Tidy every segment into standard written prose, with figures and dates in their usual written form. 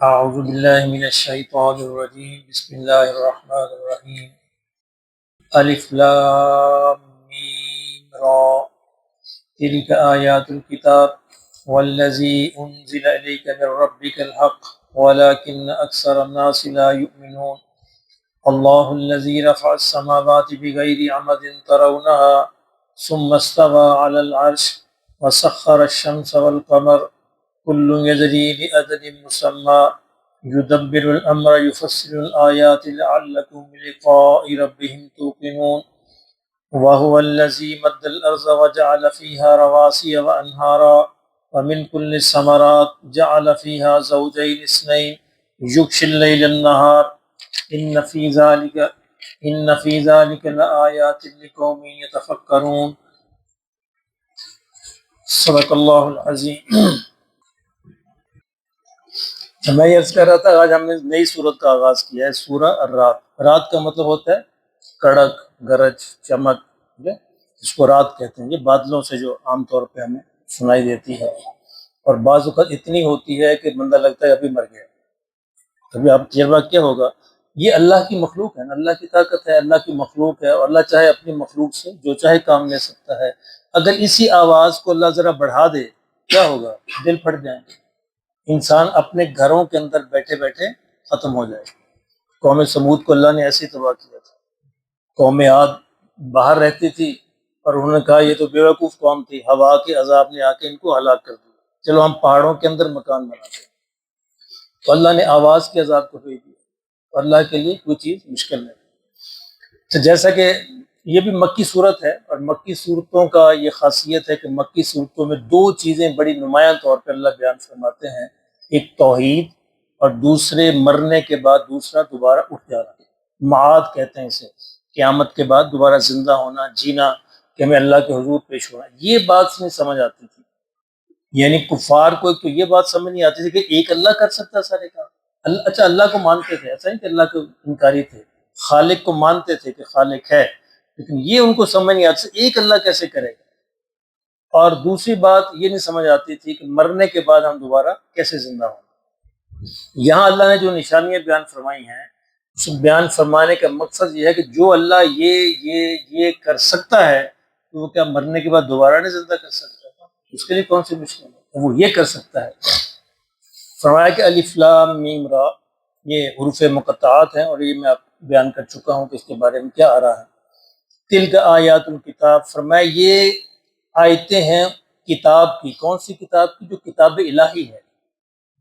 أعوذ بالله من الشيطان الرجيم بسم الله الرحمن الرحيم ألف لام ميم را تلك آيات الكتاب والذي أنزل إليك من ربك الحق ولكن أكثر الناس لا يؤمنون الله الذي رفع السماوات بغير عمد ترونها ثم استوى على العرش وسخر الشمس والقمر كل يجري لأجل مسمى يدبر الأمر يفصل الآيات لعلكم بلقاء ربهم توقنون وهو الذي مد الأرض وجعل فيها رواسي وأنهارا ومن كل الثمرات جعل فيها زوجين اثنين يغشي الليل النهار إن في ذلك لآيات لقوم يتفكرون صدق اللہ العظیم۔ میں یہ عرض کر رہا تھا آج ہم نے نئی سورت کا آغاز کیا ہے، سورہ الرعد۔ رات کا مطلب ہوتا ہے کڑک، گرج، چمک، ٹھیک ہے؟ اس کو رات کہتے ہیں۔ یہ بادلوں سے جو عام طور پہ ہمیں سنائی دیتی ہے، اور بعض اوقات اتنی ہوتی ہے کہ بندہ لگتا ہے ابھی مر گیا۔ ابھی آپ تجربہ کیا ہوگا، یہ اللہ کی مخلوق ہے نا، اللہ کی طاقت ہے، اللہ کی مخلوق ہے، اور اللہ چاہے اپنی مخلوق سے جو چاہے کام لے سکتا ہے۔ اگر اسی آواز کو اللہ ذرا بڑھا دے کیا ہوگا؟ دل پھٹ جائیں گے، انسان اپنے گھروں کے اندر بیٹھے بیٹھے ختم ہو جائے۔ قوم سمود کو اللہ نے ایسے ہی تباہ کیا تھا۔ قوم عاد باہر رہتی تھی اور انہوں نے کہا یہ تو بیوقوف قوم تھی، ہوا کے عذاب نے آ کے ان کو ہلاک کر دیا، چلو ہم پہاڑوں کے اندر مکان بناتے ہیں۔ تو اللہ نے آواز کے عذاب کو بھیج دیا، اور اللہ کے لیے کوئی چیز مشکل نہیں۔ تو جیسا کہ یہ بھی مکی صورت ہے، اور مکی صورتوں کا یہ خاصیت ہے کہ مکی صورتوں میں دو چیزیں بڑی نمایاں طور پہ اللہ بیان فرماتے ہیں، ایک توحید، اور دوسرے مرنے کے بعد دوسرا دوبارہ اٹھ جانا، معاد کہتے ہیں اسے، قیامت کے بعد دوبارہ زندہ ہونا، جینا، کہ ہمیں اللہ کے حضور پیش ہونا۔ یہ بات نہیں سمجھ آتی تھی، یعنی کفار کو تو یہ بات سمجھ نہیں آتی تھی کہ ایک اللہ کر سکتا ہے سارے کام۔ اچھا اللہ کو مانتے تھے، ایسا نہیں کہ اللہ کو انکاری تھے، خالق کو مانتے تھے کہ خالق ہے، لیکن یہ ان کو سمجھ نہیں آتی ایک اللہ کیسے کرے گا۔ اور دوسری بات یہ نہیں سمجھ آتی تھی کہ مرنے کے بعد ہم دوبارہ کیسے زندہ ہوں۔ یہاں اللہ نے جو نشانیاں بیان فرمائی ہیں، اس بیان فرمانے کا مقصد یہ ہے کہ جو اللہ یہ کر سکتا ہے تو وہ کیا مرنے کے بعد دوبارہ نہیں زندہ کر سکتا؟ اس کے لیے کون سی مشکل ہے، وہ یہ کر سکتا ہے۔ فرمایا کہ الف لام میم را، یہ حروف مقطعات ہیں، اور یہ میں آپ بیان کر چکا ہوں کہ اس کے بارے میں کیا آ رہا ہے۔ تلک آیات الکتاب، فرمایا یہ آیتیں ہیں کتاب کی۔ کون سی کتاب کی؟ جو کتاب الہی ہے،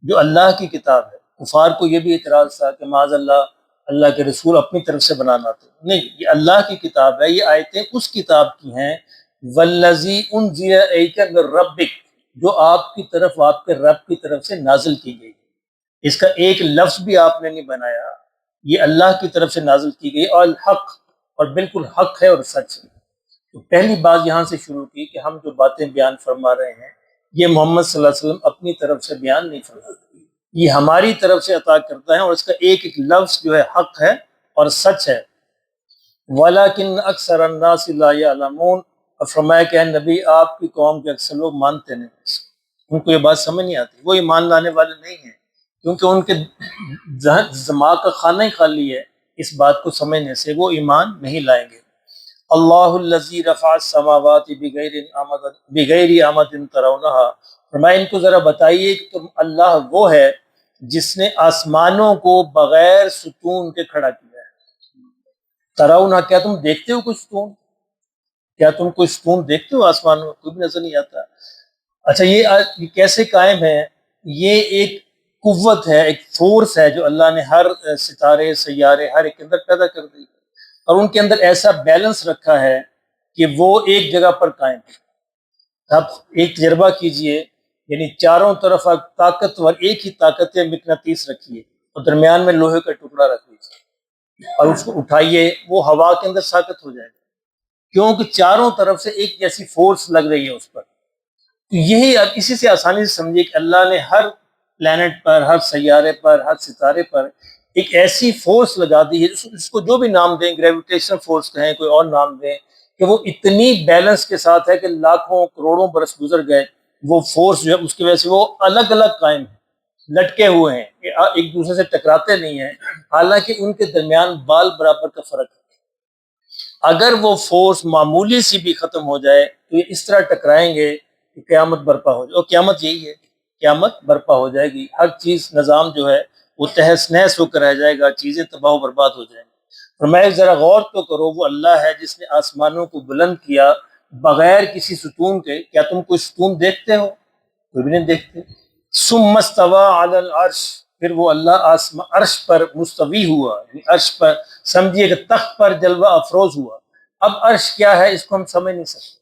جو اللہ کی کتاب ہے۔ کفار کو یہ بھی اعتراض تھا کہ معاذ اللہ اللہ کے رسول اپنی طرف سے بنانا تھے، نہیں، یہ اللہ کی کتاب ہے، یہ آیتیں اس کتاب کی ہیں، والذی انزل الیک من ربک، جو آپ کی طرف، آپ کے رب کی طرف سے نازل کی گئی۔ اس کا ایک لفظ بھی آپ نے نہیں بنایا، یہ اللہ کی طرف سے نازل کی گئی، اور الحق، اور بالکل حق ہے اور سچ ہے۔ تو پہلی بات یہاں سے شروع کی کہ ہم جو باتیں بیان فرما رہے ہیں یہ محمد صلی اللہ علیہ وسلم اپنی طرف سے بیان نہیں فرماتے، یہ ہماری طرف سے عطا کرتا ہے، اور اس کا ایک ایک لفظ جو ہے حق ہے اور سچ ہے۔ وَلَكِنَّ أَكْثَرَ النَّاسِ لَا يَعْلَمُونَ، اور فرمایا کہ اے نبی آپ کی قوم کے اکثر لوگ مانتے نہیں، ان کو یہ بات سمجھ نہیں آتی، وہ ایمان لانے والے نہیں ہیں، کیونکہ ان کے دماغ کا خانہ ہی خالی ہے، اس بات کو سمجھنے سے وہ ایمان نہیں لائیں گے۔ اللہ الذی رفع السماوات بغیر عمد ترونها، فرمایا ان کو ذرا بتائیے کہ تم اللہ وہ ہے جس نے آسمانوں کو بغیر ستون کے کھڑا کیا ہے۔ ترونها، کیا تم دیکھتے ہو کوئی ستون؟ کیا تم کوئی ستون دیکھتے ہو آسمانوں میں؟ کوئی بھی نظر نہیں آتا۔ اچھا یہ کیسے قائم ہے؟ یہ ایک قوت ہے، ایک فورس ہے جو اللہ نے ہر ستارے، سیارے، ہر ایک کے اندر پیدا کر دی، اور ان کے اندر ایسا بیلنس رکھا ہے کہ وہ ایک جگہ پر قائم ہے۔ آپ ایک تجربہ کیجئے، یعنی چاروں طرف آپ طاقتور ایک ہی طاقت مقناطیس رکھیے، اور درمیان میں لوہے کا ٹکڑا رکھ لیجیے، اور اس کو اٹھائیے، وہ ہوا کے اندر ساقط ہو جائے گا، کیونکہ چاروں طرف سے ایک جیسی فورس لگ رہی ہے اس پر۔ یہی آپ اسی سے آسانی سے سمجھیے کہ اللہ نے ہر پلانٹ پر، ہر سیارے پر، ہر ستارے پر ایک ایسی فورس لگا دی ہے، اس کو جو بھی نام دیں، گریویٹیشنل فورس کہیں، کوئی اور نام دیں، کہ وہ اتنی بیلنس کے ساتھ ہے کہ لاکھوں کروڑوں برس گزر گئے، وہ فورس جو ہے اس کی وجہ سے وہ الگ الگ قائم ہے، لٹکے ہوئے ہیں، ایک دوسرے سے ٹکراتے نہیں ہیں، حالانکہ ان کے درمیان بال برابر کا فرق ہے۔ اگر وہ فورس معمولی سی بھی ختم ہو جائے تو یہ اس طرح ٹکرائیں گے کہ قیامت برپا ہو جائے، اور قیامت یہی ہے، قیامت برپا ہو جائے گی، ہر چیز نظام جو ہے وہ تہس نہس ہو کر رہ جائے گا، چیزیں تباہ و برباد ہو جائیں گی۔ فرمایا ذرا غور تو کرو، وہ اللہ ہے جس نے آسمانوں کو بلند کیا بغیر کسی ستون کے۔ کیا تم کوئی ستون دیکھتے ہو؟ کوئی بھی نہیں دیکھتے۔ ثم استوى علی العرش، پھر وہ اللہ عرش پر مستوی ہوا، یعنی عرش پر سمجھیے کہ تخت پر جلوہ افروز ہوا۔ اب عرش کیا ہے اس کو ہم سمجھ نہیں سکتے،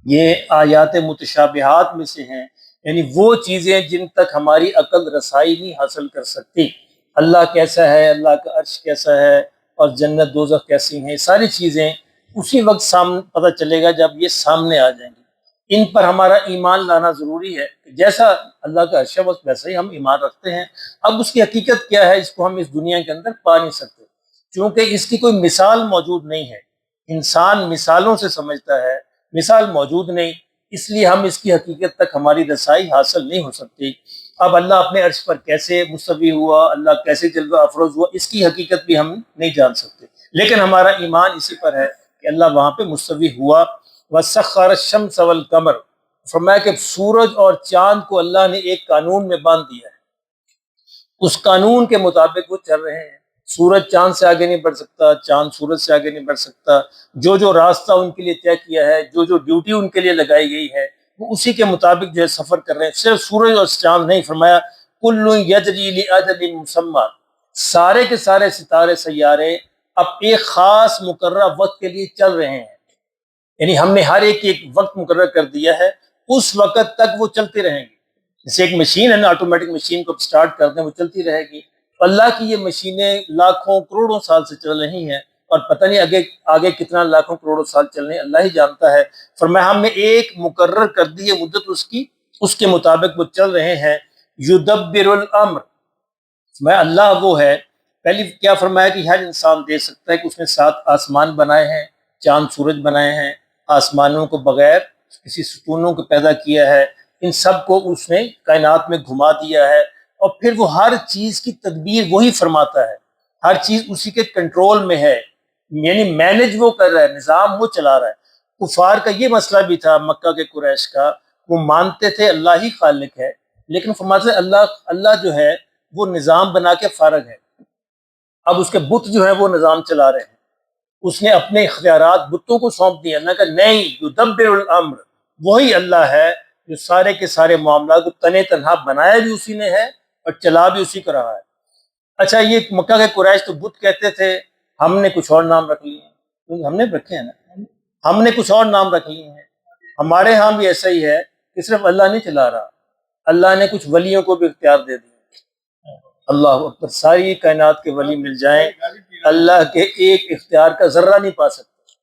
یہ آیات متشابہات میں سے ہیں، یعنی وہ چیزیں جن تک ہماری عقل رسائی نہیں حاصل کر سکتی۔ اللہ کیسا ہے، اللہ کا عرش کیسا ہے، اور جنت دوزخ کیسی ہیں، ساری چیزیں اسی وقت سامنے پتہ چلے گا جب یہ سامنے آ جائیں گی۔ ان پر ہمارا ایمان لانا ضروری ہے، جیسا اللہ کا عرش ہے ویسا ہی ہم ایمان رکھتے ہیں۔ اب اس کی حقیقت کیا ہے اس کو ہم اس دنیا کے اندر پا نہیں سکتے، چونکہ اس کی کوئی مثال موجود نہیں ہے۔ انسان مثالوں سے سمجھتا ہے، مثال موجود نہیں، اس لیے ہم اس کی حقیقت تک ہماری رسائی حاصل نہیں ہو سکتی۔ اب اللہ اپنے عرش پر کیسے مستوی ہوا، اللہ کیسے جلوہ افروز ہوا، اس کی حقیقت بھی ہم نہیں جان سکتے، لیکن ہمارا ایمان اسی پر ہے کہ اللہ وہاں پہ مستوی ہوا۔ وَسَخَّرَ الشَّمْسَ وَالْقَمَرَ، فرمایا کہ سورج اور چاند کو اللہ نے ایک قانون میں باندھ دیا ہے، اس قانون کے مطابق وہ چل رہے ہیں۔ سورج چاند سے آگے نہیں بڑھ سکتا، چاند سورج سے آگے نہیں بڑھ سکتا، جو راستہ ان کے لیے طے کیا ہے، جو ڈیوٹی ان کے لیے لگائی گئی ہے، وہ اسی کے مطابق جو ہے سفر کر رہے ہیں۔ صرف سورج اور چاند نہیں، فرمایا کل یجری لأجل مسمی، سارے کے سارے ستارے سیارے اب ایک خاص مقررہ وقت کے لیے چل رہے ہیں، یعنی ہم نے ہر ایک وقت مقرر کر دیا ہے، اس وقت تک وہ چلتے رہیں گے۔ جیسے ایک مشین ہے نا، آٹومیٹک مشین کو سٹارٹ کر دیں وہ چلتی رہے گی۔ اللہ کی یہ مشینیں لاکھوں کروڑوں سال سے چل رہی ہیں، اور پتہ نہیں آگے کتنا لاکھوں کروڑوں سال چلنے ہیں، اللہ ہی جانتا ہے۔ فرمایا ہم نے ایک مقرر کر دی ہے مدت اس کی، اس کے مطابق وہ چل رہے ہیں۔ یدبر الامر، فرمایا اللہ وہ ہے، پہلی کیا فرمایا کہ ہر انسان دیکھ سکتا ہے کہ اس نے 7 آسمان بنائے ہیں، چاند سورج بنائے ہیں، آسمانوں کو بغیر کسی ستونوں کو پیدا کیا ہے، ان سب کو اس نے کائنات میں گھما دیا ہے، اور پھر وہ ہر چیز کی تدبیر وہی فرماتا ہے، ہر چیز اسی کے کنٹرول میں ہے، یعنی مینج وہ کر رہا ہے، نظام وہ چلا رہا ہے۔ کفار کا یہ مسئلہ بھی تھا، مکہ کے قریش کا، وہ مانتے تھے اللہ ہی خالق ہے، لیکن فرماتے ہیں اللہ جو ہے وہ نظام بنا کے فارغ ہے، اب اس کے بت جو ہے وہ نظام چلا رہے ہیں، اس نے اپنے اختیارات بتوں کو سونپ دیے۔ اللہ کا نہیں، یدبر الامر، وہی اللہ ہے جو سارے کے سارے معاملات کو تنے تنہا بنایا بھی اسی نے ہے اور چلا بھی اسی کا رہا ہے۔ اچھا، یہ مکہ کے قریش تو بت کہتے تھے، ہم نے کچھ اور نام رکھ لیے ہیں، ہم نے رکھے ہیں نا، ہم نے کچھ اور نام رکھ لیے ہیں۔ ہمارے ہاں بھی ایسا ہی ہے کہ صرف اللہ نہیں چلا رہا، اللہ نے کچھ ولیوں کو بھی اختیار دے دیا۔ اللہ اکبر، ساری کائنات کے ولی مل جائیں، اللہ کے ایک اختیار کا ذرہ نہیں پا سکتے،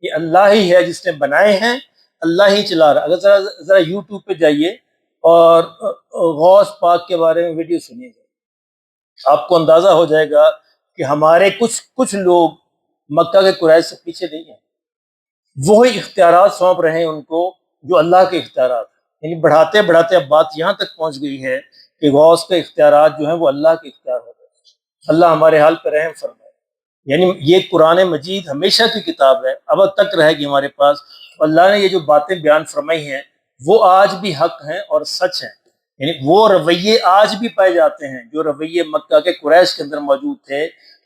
یہ اللہ ہی ہے جس نے بنائے ہیں، اللہ ہی چلا رہا۔ اگر ذرا یوٹیوب پہ جائیے اور غوث پاک کے بارے میں ویڈیو سنیے گا، آپ کو اندازہ ہو جائے گا کہ ہمارے کچھ لوگ مکہ کے قریش سے پیچھے نہیں ہیں، وہی اختیارات سونپ رہے ہیں ان کو جو اللہ کے اختیارات ہیں، یعنی بڑھاتے بڑھاتے اب بات یہاں تک پہنچ گئی ہے کہ غوث کے اختیارات جو ہیں وہ اللہ کے اختیار ہو گئے۔ اللہ ہمارے حال پہ رحم فرمائے۔ یعنی یہ قرآن مجید ہمیشہ کی کتاب ہے، اب تک رہے گی ہمارے پاس۔ اللہ نے یہ جو باتیں بیان فرمائی ہیں وہ آج بھی حق ہیں اور سچ ہیں، یعنی وہ رویے آج بھی پائے جاتے ہیں جو رویے مکہ کے قریش کے اندر موجود تھے،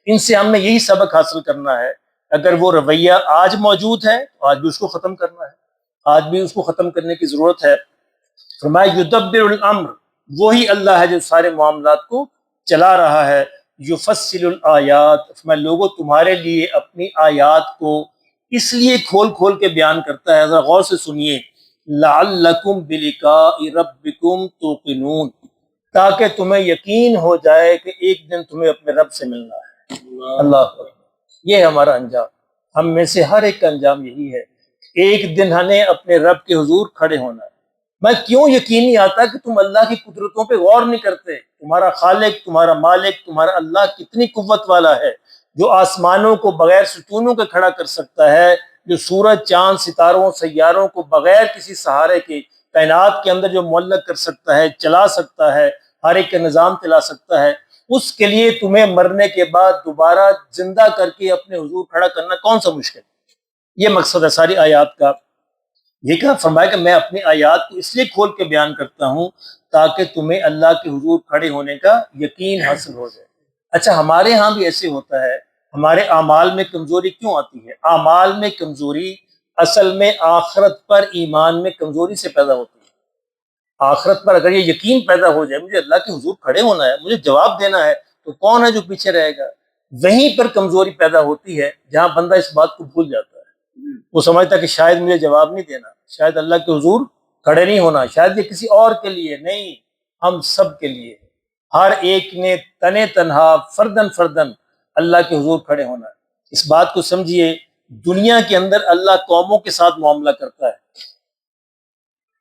ان سے ہم نے یہی سبق حاصل کرنا ہے۔ اگر وہ رویہ آج موجود ہے تو آج بھی اس کو ختم کرنا ہے، آج بھی اس کو ختم کرنے کی ضرورت ہے۔ فرمایا یدبر الامر، وہی اللہ ہے جو سارے معاملات کو چلا رہا ہے۔ یفصل الآیات، فرمایا لوگوں تمہارے لیے اپنی آیات کو اس لیے کھول کھول کے بیان کرتا ہے، ذرا غور سے سنیے، لعلکم بلقاء ربکم توقنون، تاکہ تمہیں یقین ہو جائے کہ ایک دن تمہیں اپنے رب سے ملنا ہے۔ اللہ اکبر، یہ ہمارا انجام، ہم میں سے ہر ایک کا انجام یہی ہے، ایک دن ہمیں اپنے رب کے حضور کھڑے ہونا ہے۔ میں کیوں یقین نہیں آتا کہ تم اللہ کی قدرتوں پہ غور نہیں کرتے؟ تمہارا خالق، تمہارا مالک، تمہارا اللہ کتنی قوت والا ہے، جو آسمانوں کو بغیر ستونوں کے کھڑا کر سکتا ہے، جو سورج چاند ستاروں سیاروں کو بغیر کسی سہارے کے کائنات کے اندر جو معلق کر سکتا ہے، چلا سکتا ہے۔ ہر ایک کا نظام چلا سکتا ہے، اس کے لیے تمہیں مرنے کے بعد دوبارہ زندہ کر کے اپنے حضور کھڑا کرنا کون سا مشکل؟ یہ مقصد ہے ساری آیات کا۔ یہ کہا فرمایا کہ میں اپنی آیات کو اس لیے کھول کے بیان کرتا ہوں تاکہ تمہیں اللہ کے حضور کھڑے ہونے کا یقین حاصل ہو جائے۔ اچھا، ہمارے ہاں بھی ایسے ہوتا ہے، ہمارے اعمال میں کمزوری کیوں آتی ہے؟ اعمال میں کمزوری اصل میں آخرت پر ایمان میں کمزوری سے پیدا ہوتی ہے۔ آخرت پر اگر یہ یقین پیدا ہو جائے مجھے اللہ کے حضور کھڑے ہونا ہے، مجھے جواب دینا ہے، تو کون ہے جو پیچھے رہے گا؟ وہیں پر کمزوری پیدا ہوتی ہے جہاں بندہ اس بات کو بھول جاتا ہے۔ وہ سمجھتا کہ شاید مجھے جواب نہیں دینا، شاید اللہ کے حضور کھڑے نہیں ہونا، شاید یہ کسی اور کے لیے نہیں، ہم سب کے لیے، ہر ایک نے تنے تنہا فردن فردن اللہ کے حضور کھڑے ہونا ہے۔ اس بات کو سمجھیے، دنیا کے اندر اللہ قوموں کے ساتھ معاملہ کرتا ہے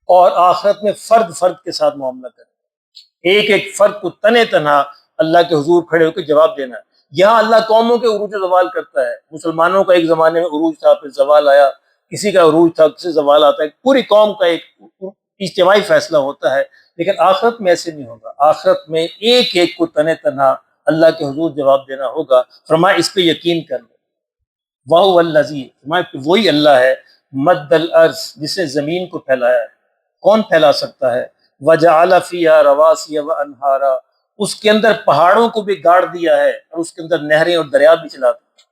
اور آخرت میں فرد فرد کے ساتھ معاملہ کرتا ہے۔ ایک ایک فرد کو تنے تنہا اللہ کے حضور کھڑے ہو کے جواب دینا ہے۔ یہاں اللہ قوموں کے عروج زوال کرتا ہے۔ مسلمانوں کا ایک زمانے میں عروج تھا، پھر زوال آیا، کسی کا عروج تھا، کسی زوال آتا ہے، پوری قوم کا ایک اجتماعی فیصلہ ہوتا ہے۔ لیکن آخرت میں ایسے نہیں ہوگا، آخرت میں ایک ایک کو تنے تنہا اللہ کے حضور جواب دینا ہوگا۔ فرمایا اس پہ یقین کر لو۔ وَهُوَ الَّذِي، فرمایا وہی اللہ ہے، مد الارض، جس نے زمین کو پھیلایا ہے۔ کون پھیلا سکتا ہے؟ وَجَعَلَ فِيهَا رَوَاسِيَ وَأَنْهَارًا، اس کے اندر پہاڑوں کو بھی گاڑ دیا ہے اور اس کے اندر نہریں اور دریا بھی چلا دیا۔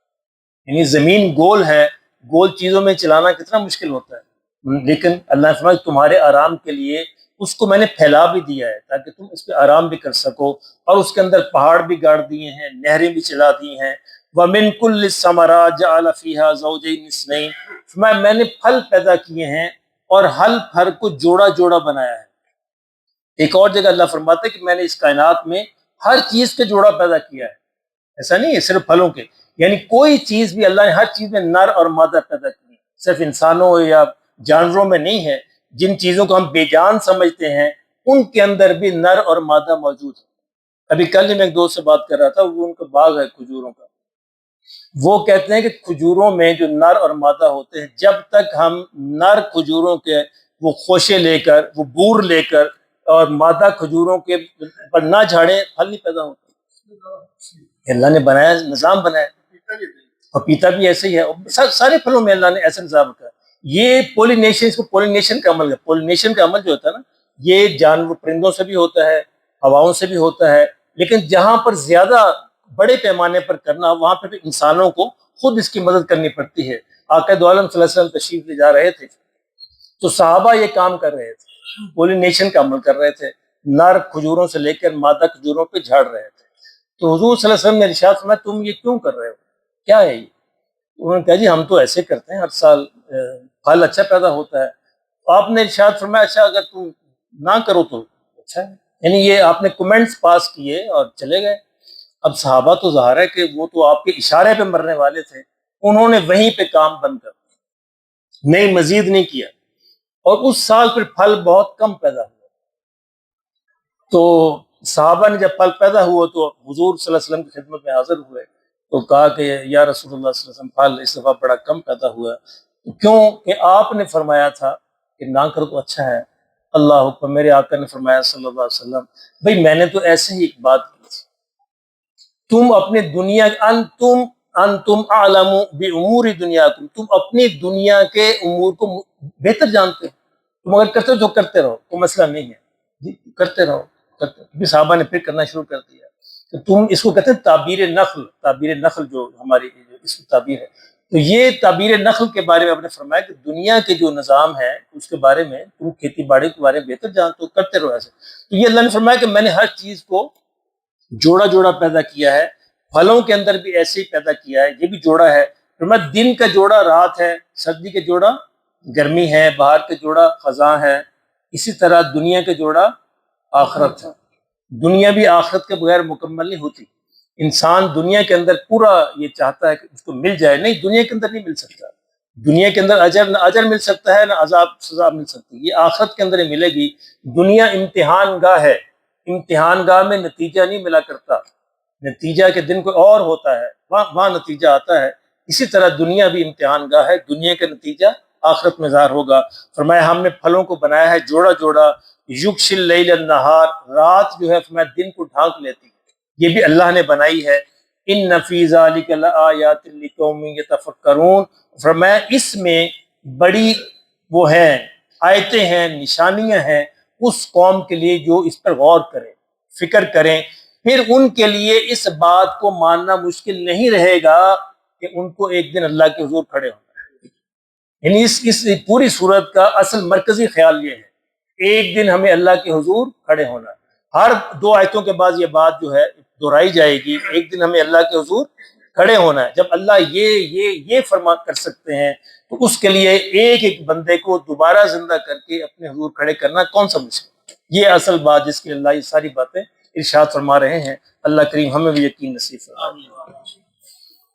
یعنی زمین گول ہے، گول چیزوں میں چلانا کتنا مشکل ہوتا ہے، لیکن اللہ نے فرمایا تمہارے آرام کے لیے اس کو میں نے پھیلا بھی دیا ہے تاکہ تم اس پہ آرام بھی کر سکو، اور اس کے اندر پہاڑ بھی گاڑ دیے ہیں، نہریں بھی چلا دی ہیں۔ وَمِن كُلِّ الثَّمَرَاتِ جَعَلَ فِيهَا زَوْجَيْنِ اثْنَيْنِ، فرمایا میں نے پھل پیدا کیے ہیں اور ہر پھل کو جوڑا جوڑا بنایا ہے۔ ایک اور جگہ اللہ فرماتا ہے کہ میں نے اس کائنات میں ہر چیز کے جوڑا پیدا کیا ہے، ایسا نہیں ہے صرف پھلوں کے، یعنی کوئی چیز بھی اللہ نے ہر چیز میں نر اور مادہ پیدا کی، صرف انسانوں یا جانوروں میں نہیں ہے۔ جن چیزوں کو ہم بے جان سمجھتے ہیں ان کے اندر بھی نر اور مادہ موجود ہے۔ ابھی کل ہی میں ایک دوست سے بات کر رہا تھا، وہ ان کا باغ ہے کھجوروں کا، وہ کہتے ہیں کہ کھجوروں میں جو نر اور مادہ ہوتے ہیں، جب تک ہم نر کھجوروں کے وہ خوشے لے کر، وہ بور لے کر اور مادہ کھجوروں کے پر نہ جھاڑیں، پھل نہیں پیدا ہوتے۔ اللہ نے بنایا، نظام بنایا، پپیتا بھی ایسے ہی ہے، سارے پھلوں میں اللہ نے ایسا نظام رکھا ہے۔ یہ پولینیشن، اس کو پولینیشن کا عمل ہے۔ پولینیشن کا عمل جو ہوتا ہے نا، یہ جانور پرندوں سے بھی ہوتا ہے، ہواؤں سے بھی ہوتا ہے، لیکن جہاں پر زیادہ بڑے پیمانے پر کرنا، وہاں پہ بھی انسانوں کو خود اس کی مدد کرنی پڑتی ہے۔ آقا دو عالم صلی اللہ علیہ وسلم تشریف لے جا رہے تھے تو صحابہ یہ کام کر رہے تھے، پولینیشن کا عمل کر رہے تھے، نر کھجوروں سے لے کر مادہ کھجوروں پہ جھاڑ رہے تھے۔ تو حضور صلی اللہ علیہ وسلم نے ارشاد فرمایا تم یہ کیوں کر رہے ہو، کیا ہے یہ؟ انہوں نے کہا جی ہم تو ایسے کرتے ہیں، ہر سال پھل اچھا پیدا ہوتا ہے۔ آپ نے ارشاد فرمایا اچھا اگر تم نہ کرو تو اچھا ہے، یعنی یہ آپ نے کمنٹس پاس کیے اور چلے گئے۔ اب صحابہ تو ظاہر ہے کہ وہ تو آپ کے اشارے پہ مرنے والے تھے، انہوں نے وہیں پہ کام بند کر دیا، نہیں مزید نہیں کیا، اور اس سال پھر پھل بہت کم پیدا ہوا۔ تو صحابہ نے جب پھل پیدا ہوا تو حضور صلی اللہ علیہ وسلم کی خدمت میں حاضر ہوئے تو کہا کہ یا رسول اللہ صلی اللہ علیہ وسلم پھل اس دفعہ بڑا کم پیدا ہوا، کیوں کہ آپ نے فرمایا تھا کہ نہ کرو تو اچھا ہے۔ اللہ حکم، میرے آقا نے فرمایا صلی اللہ علیہ وسلم بھئی میں نے تو ایسے ہی ایک بات کی تھی، تم اپنے دنیا انتم اعلم بامور دنیاکم، تم اپنی دنیا کے امور کو بہتر جانتے ہو، تم اگر کرتے ہو تو کرتے رہو، کوئی مسئلہ نہیں ہے جی، کرتے رہو کرتے رہو۔ صحابہ نے پھر کرنا شروع کر دیا۔ تو تم اس کو کہتے ہیں تعبیر نخل، تعبیر نخل جو ہماری اس کی تعبیر ہے، تو یہ تعبیر نخل کے بارے میں آپ نے فرمایا کہ دنیا کے جو نظام ہے اس کے بارے میں تم کھیتی باڑی کے بارے میں بہتر جانتے ہو، کرتے رہو ایسے۔ تو یہ اللہ نے فرمایا کہ میں نے ہر چیز کو جوڑا جوڑا پیدا کیا ہے، پھلوں کے اندر بھی ایسے ہی پیدا کیا ہے، یہ بھی جوڑا ہے۔ فرمایا دن کا جوڑا رات ہے، سردی کے جوڑا گرمی ہے، بہار کے جوڑا خزاں ہے، اسی طرح دنیا کے جوڑا آخرت ہے۔ دنیا بھی آخرت کے بغیر مکمل نہیں ہوتی۔ انسان دنیا کے اندر پورا یہ چاہتا ہے کہ اس کو مل جائے، نہیں، دنیا کے اندر نہیں مل سکتا۔ دنیا کے اندر نہ اجر مل سکتا ہے، نہ عذاب سزا مل سکتی ہے، یہ آخرت کے اندر ہی ملے گی۔ دنیا امتحان گاہ ہے، امتحان گاہ میں نتیجہ نہیں ملا کرتا، نتیجہ کے دن کوئی اور ہوتا ہے، وہاں نتیجہ آتا ہے۔ اسی طرح دنیا بھی امتحان گاہ ہے، دنیا کا نتیجہ آخرت میں ظاہر ہوگا۔ فرمایا ہم نے پھلوں کو بنایا ہے جوڑا جوڑا یغشی اللیل النہار، رات جو ہے فرمایا دن کو ڈھانک لیتی ہے، یہ بھی اللہ نے بنائی ہے۔ ان فی ذلک لآیات لقوم یتفکرون، فرمایا اس میں بڑی وہ ہیں آیتیں ہیں، نشانیاں ہیں اس قوم کے لیے جو اس پر غور کریں، فکر کریں، پھر ان کے لیے اس بات کو ماننا مشکل نہیں رہے گا کہ ان کو ایک دن اللہ کے حضور کھڑے ہونا ہے۔ یعنی اس پوری صورت کا اصل مرکزی خیال یہ ہے، ایک دن ہمیں اللہ کے حضور کھڑے ہونا ہے۔ ہر دو آیتوں کے بعد یہ بات جو ہے دہرائی جائے گی، ایک دن ہمیں اللہ کے حضور کھڑے ہونا ہے۔ جب اللہ یہ فرما کر سکتے ہیں تو اس کے لیے ایک ایک بندے کو دوبارہ زندہ کر کے اپنے حضور کھڑے کرنا کون سا مشکل؟ یہ اصل بات جس کے اللہ یہ ساری باتیں ارشاد فرما رہے ہیں۔ اللہ کریم ہمیں بھی یقین نصیب فرمائے۔